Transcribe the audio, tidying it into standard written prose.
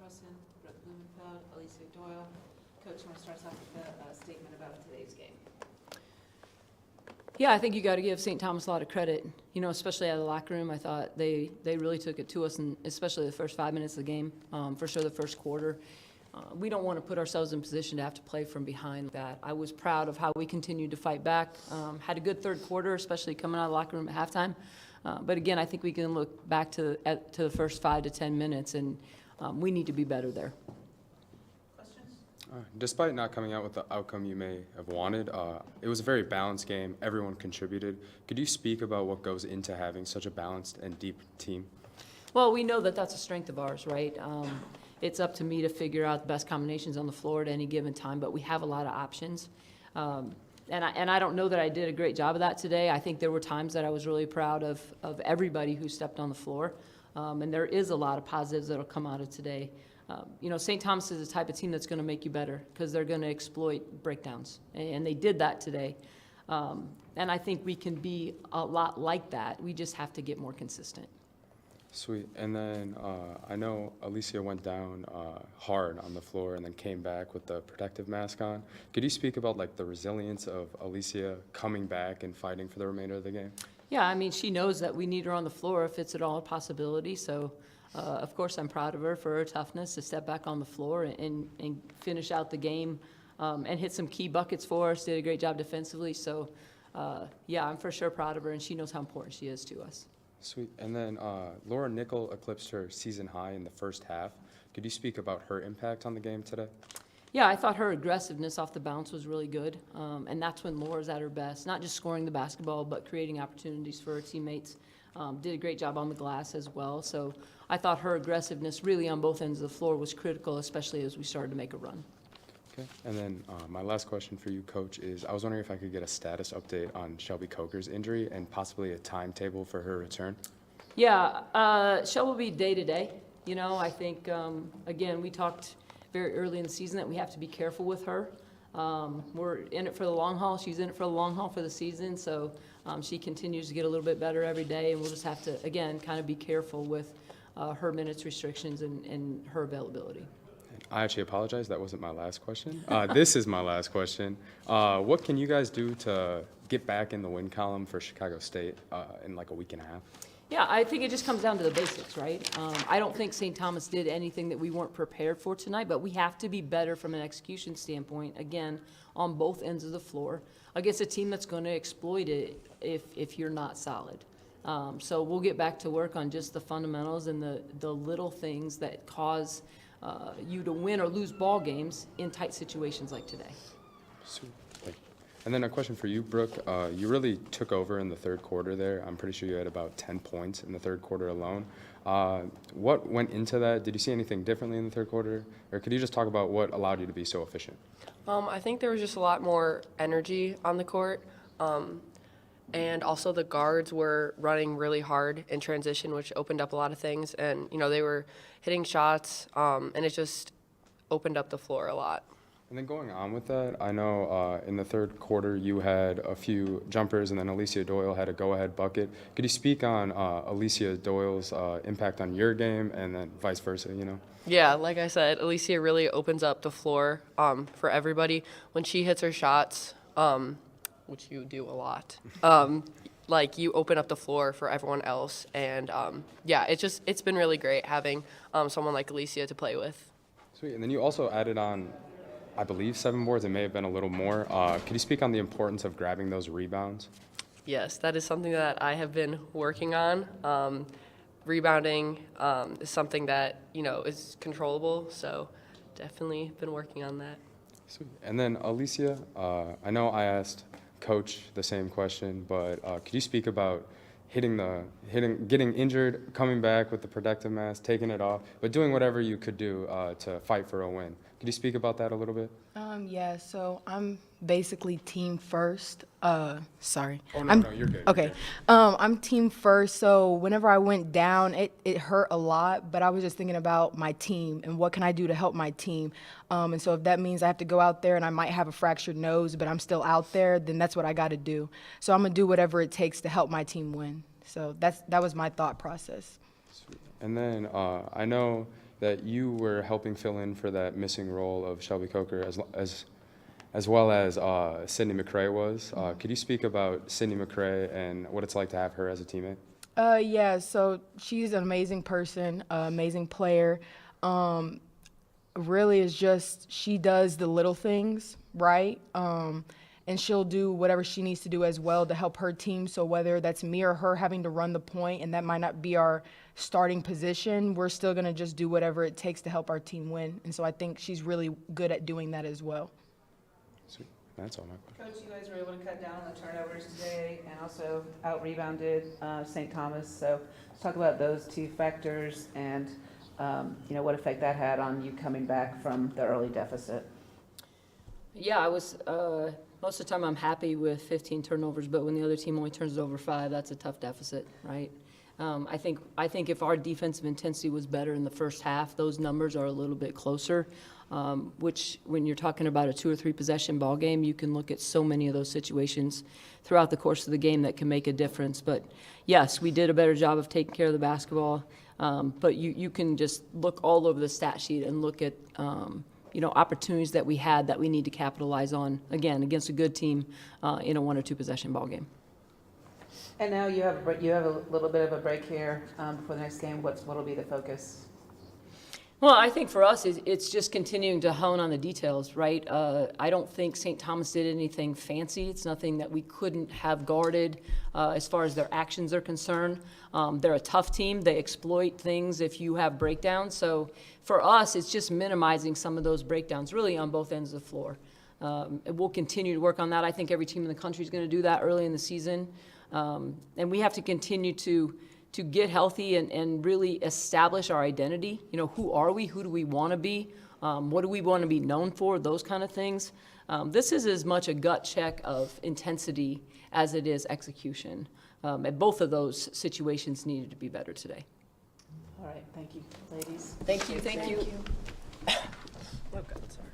Carlsen, Brooke Blumenfeld, Alicia Doyle. Coach, I want to start off with a statement about today's game. Yeah, I think you got to give St. Thomas a lot of credit, especially out of the locker room. I thought they really took it to us, and especially the first 5 minutes of the game, for sure the first quarter. We don't want to put ourselves in position to have to play from behind that. I was proud of how we continued to fight back. Had a good third quarter, especially coming out of the locker room at halftime. But again, I think we can look back to the first 5 to 10 minutes, and we need to be better there. Despite not coming out with the outcome you may have wanted, it was a very balanced game. Everyone contributed. Could you speak about what goes into having such a balanced and deep team? Well, we know that that's a strength of ours, right? It's up to me to figure out the best combinations on the floor at any given time, but we have a lot of options. And I don't know that I did a great job of that today. I think there were times that I was really proud of everybody who stepped on the floor. And there is a lot of positives that will come out of today. St. Thomas is the type of team that's going to make you better because they're going to exploit breakdowns. And they did that today. And I think we can be a lot like that. We just have to get more consistent. Sweet. And then I know Alicia went down hard on the floor and then came back with the protective mask on. Could you speak about the resilience of Alicia coming back and fighting for the remainder of the game? Yeah, I mean, she knows that we need her on the floor if it's at all a possibility. So, of course, I'm proud of her for her toughness to step back on the floor and finish out the game and hit some key buckets for us, did a great job defensively. So, yeah, I'm for sure proud of her, and she knows how important she is to us. Sweet. And then Laura Nickel eclipsed her season high in the first half. Could you speak about her impact on the game today? Yeah, I thought her aggressiveness off the bounce was really good, and that's when Laura's at her best, not just scoring the basketball, but creating opportunities for her teammates. Did a great job on the glass as well. So I thought her aggressiveness really on both ends of the floor was critical, especially as we started to make a run. Okay. And then my last question for you, Coach, is I was wondering if I could get a status update on Shelby Coker's injury and possibly a timetable for her return. Yeah, Shell will be day-to-day. I think, again, we talked very early in the season that we have to be careful with her. We're in it for the long haul. She's in it for the long haul for the season. So she continues to get a little bit better every day, and we'll just have to, again, kind of be careful with her minutes restrictions and her availability. I actually apologize. That wasn't my last question. This is my last question. What can you guys do to get back in the win column for Chicago State in a week and a half? Yeah, I think it just comes down to the basics, right? I don't think St. Thomas did anything that we weren't prepared for tonight, but we have to be better from an execution standpoint, again, on both ends of the floor, against a team that's going to exploit it if you're not solid. So we'll get back to work on just the fundamentals and the little things that cause you to win or lose ball games in tight situations like today. Sweet. And then a question for you, Brooke. You really took over in the third quarter there. I'm pretty sure you had about 10 points in the third quarter alone. What went into that? Did you see anything differently in the third quarter? Or could you just talk about what allowed you to be so efficient? I think there was just a lot more energy on the court. And also the guards were running really hard in transition, which opened up a lot of things. And, they were hitting shots, and it just opened up the floor a lot. And then going on with that, I know in the third quarter you had a few jumpers, and then Alicia Doyle had a go-ahead bucket. Could you speak on Alicia Doyle's impact on your game, and then vice versa, Yeah, like I said, Alicia really opens up the floor for everybody. When she hits her shots, which you do a lot, you open up the floor for everyone else. And, yeah, it's been really great having someone like Alicia to play with. Sweet. And then you also added on, I believe, 7 boards. It may have been a little more. Could you speak on the importance of grabbing those rebounds? Yes, that is something that I have been working on. Rebounding is something that, is controllable. So definitely been working on that. Sweet. And then, Alicia, I know I asked Coach the same question, but could you speak about getting injured, coming back with the protective mask, taking it off, but doing whatever you could do to fight for a win? Could you speak about that a little bit? Yeah, so I'm basically team first. Sorry. Oh, no, you're good. Okay. You're good. I'm team first, so whenever I went down, it hurt a lot, but I was just thinking about my team and what can I do to help my team. And so if that means I have to go out there and I might have a fractured nose, but I'm still out there, then that's what I got to do. So I'm going to do whatever it takes to help my team win. So that was my thought process. Sweet. And then I know that you were helping fill in for that missing role of Shelby Coker as well as Sydney McCray was. Could you speak about Sydney McCray and what it's like to have her as a teammate? Yeah, so she's an amazing person, amazing player. Really is just, she does the little things, right? And she'll do whatever she needs to do as well to help her team. So whether that's me or her having to run the point, and that might not be our starting position, we're still going to just do whatever it takes to help our team win. And so I think she's really good at doing that as well. Sweet. That's all my questions. Coach, you guys were able to cut down on the turnovers today and also out-rebounded St. Thomas. So let's talk about those two factors and, what effect that had on you coming back from the early deficit. Yeah, I was, most of the time I'm happy with 15 turnovers, but when the other team only turns it over 5, that's a tough deficit, right? I think if our defensive intensity was better in the first half, those numbers are a little bit closer, which when you're talking about a 2 or 3 possession ball game, you can look at so many of those situations throughout the course of the game that can make a difference. But yes, we did a better job of taking care of the basketball, but you can just look all over the stat sheet and look at opportunities that we had that we need to capitalize on, again, against a good team in a 1 or 2 possession ball game. And now you have a little bit of a break here before the next game. What'll be the focus? Well, I think for us, it's just continuing to hone on the details, right? I don't think St. Thomas did anything fancy. It's nothing that we couldn't have guarded as far as their actions are concerned. They're a tough team. They exploit things if you have breakdowns. So for us, it's just minimizing some of those breakdowns, really on both ends of the floor. And we'll continue to work on that. I think every team in the country is going to do that early in the season. And we have to continue to get healthy and really establish our identity. Who are we? Who do we want to be? What do we want to be known for? Those kind of things. This is as much a gut check of intensity as it is execution. And both of those situations needed to be better today. All right, thank you, ladies. Thank you. Oh, God, sorry.